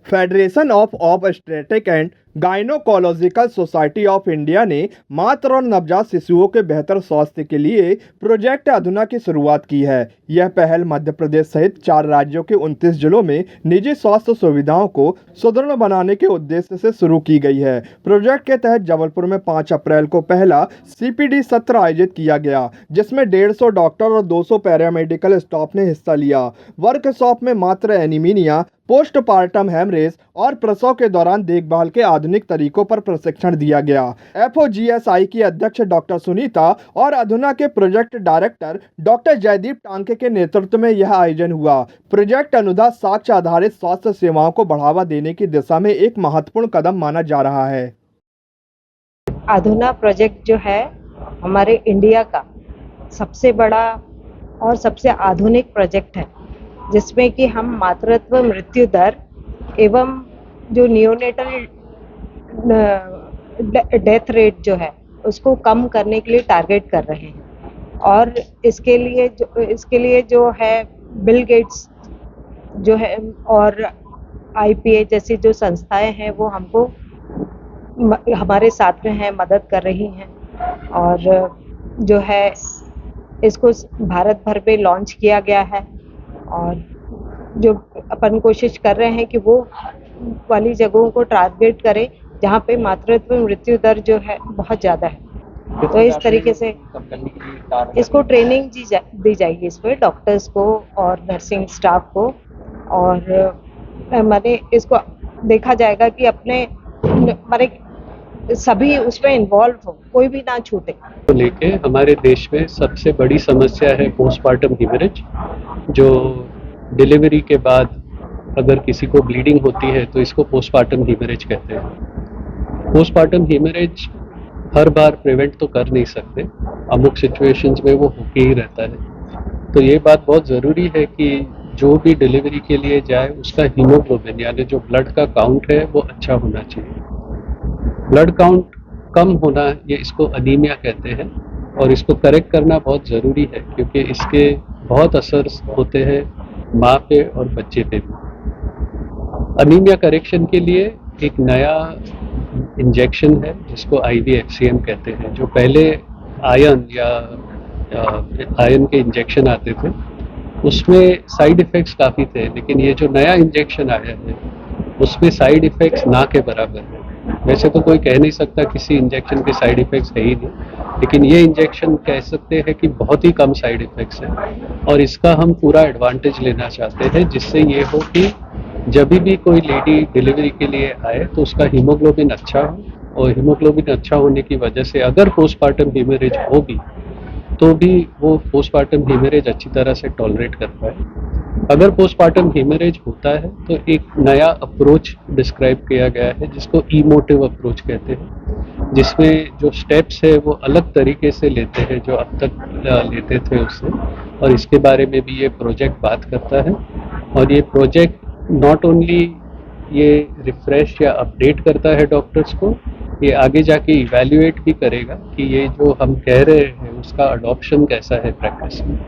Federation of obstetric and gynaecological society of India ने मातृ और नवजात शिशुओं के बेहतर स्वास्थ्य के लिए प्रोजेक्ट अधुना की शुरुआत की है। यह पहल मध्य प्रदेश सहित 4 राज्यों के 29 जिलों में निजी स्वास्थ्य सुविधाओं को सुदृढ़ बनाने के उद्देश्य से शुरू की गई है। प्रोजेक्ट के तहत जबलपुर में 5 अप्रैल को पहला CPD सत्र आयोजित किया गया, जिसमें 150 डॉक्टर और 200 पैरामेडिकल स्टाफ ने हिस्सा लिया। वर्कशॉप में मातृ एनीमिया, पोस्टपार्टम हेमरेज और प्रसव के दौरान देखभाल के आधुनिक तरीकों पर प्रशिक्षण दिया गया। FOGSI की अध्यक्ष डॉक्टर सुनीता और अधुना के प्रोजेक्ट डायरेक्टर डॉक्टर जयदीप टांके के नेतृत्व में यह आयोजन हुआ। प्रोजेक्ट अनुदा साक्ष्य आधारित स्वास्थ्य सेवाओं को बढ़ावा देने की दिशा में एक महत्वपूर्ण कदम माना जा रहा है। अधुना प्रोजेक्ट जो है हमारे इंडिया का सबसे बड़ा और सबसे आधुनिक प्रोजेक्ट है, जिसमें कि हम मातृत्व मृत्यु दर एवं जो नियोनेटल डेथ रेट जो है उसको कम करने के लिए टारगेट कर रहे हैं। और इसके लिए जो है बिल गेट्स जो है और IPA जैसी जो संस्थाएं हैं वो हमको हमारे साथ में हैं, मदद कर रही हैं। और जो है इसको भारत भर में लॉन्च किया गया है और जो अपन कोशिश कर रहे हैं कि वो वाली जगहों को टारगेट करें जहाँ पे मातृत्व मृत्यु दर जो है बहुत ज़्यादा है। तो इस तरीके से इसको ट्रेनिंग दी जाएगी इसमें डॉक्टर्स को और नर्सिंग स्टाफ को, और माने इसको देखा जाएगा कि अपने माने सभी उसमें इन्वॉल्व हो, कोई भी ना छूटे। तो लेके हमारे देश में सबसे बड़ी समस्या है पोस्टपार्टम हीमरेज, जो डिलीवरी के बाद अगर किसी को ब्लीडिंग होती है तो इसको पोस्टपार्टम हीमरेज कहते हैं। पोस्टपार्टम हीमरेज हर बार प्रिवेंट तो कर नहीं सकते, अमुक सिचुएशंस में वो होके ही रहता है। तो ये बात बहुत ज़रूरी है कि जो भी डिलीवरी के लिए जाए उसका हीमोग्लोबिन यानी जो ब्लड का काउंट है वो अच्छा होना चाहिए। ब्लड काउंट कम होना, ये इसको अनीमिया कहते हैं, और इसको करेक्ट करना बहुत ज़रूरी है क्योंकि इसके बहुत असर होते हैं माँ पे और बच्चे पे भी। अनीमिया करेक्शन के लिए एक नया इंजेक्शन है जिसको IV FCM कहते हैं। जो पहले आयन के इंजेक्शन आते थे उसमें साइड इफ़ेक्ट्स काफ़ी थे, लेकिन ये जो नया इंजेक्शन आया है उसमें साइड इफ़ेक्ट्स ना के बराबर है। वैसे तो कोई कह नहीं सकता किसी इंजेक्शन के साइड इफ़ेक्ट्स है ही नहीं, लेकिन ये इंजेक्शन कह सकते हैं कि बहुत ही कम साइड इफ़ेक्ट्स हैं और इसका हम पूरा एडवांटेज लेना चाहते हैं, जिससे ये हो कि जब भी कोई लेडी डिलीवरी के लिए आए तो उसका हीमोग्लोबिन अच्छा हो, और हीमोग्लोबिन अच्छा होने की वजह से अगर पोस्टपार्टम हीमरेज हो भी तो भी वो पोस्टपार्टम हीमरेज अच्छी तरह से टॉलरेट कर पाए। अगर पोस्टपार्टम हीमरेज होता है तो एक नया अप्रोच डिस्क्राइब किया गया है जिसको इमोटिव अप्रोच कहते हैं, जिसमें जो स्टेप्स है वो अलग तरीके से लेते हैं जो अब तक लेते थे उससे, और इसके बारे में भी ये प्रोजेक्ट बात करता है। और ये प्रोजेक्ट नॉट ओनली ये रिफ्रेश या अपडेट करता है डॉक्टर्स को, ये आगे जाके इवैल्यूएट भी करेगा कि ये जो हम कह रहे हैं उसका अडॉप्शन कैसा है प्रैक्टिस में।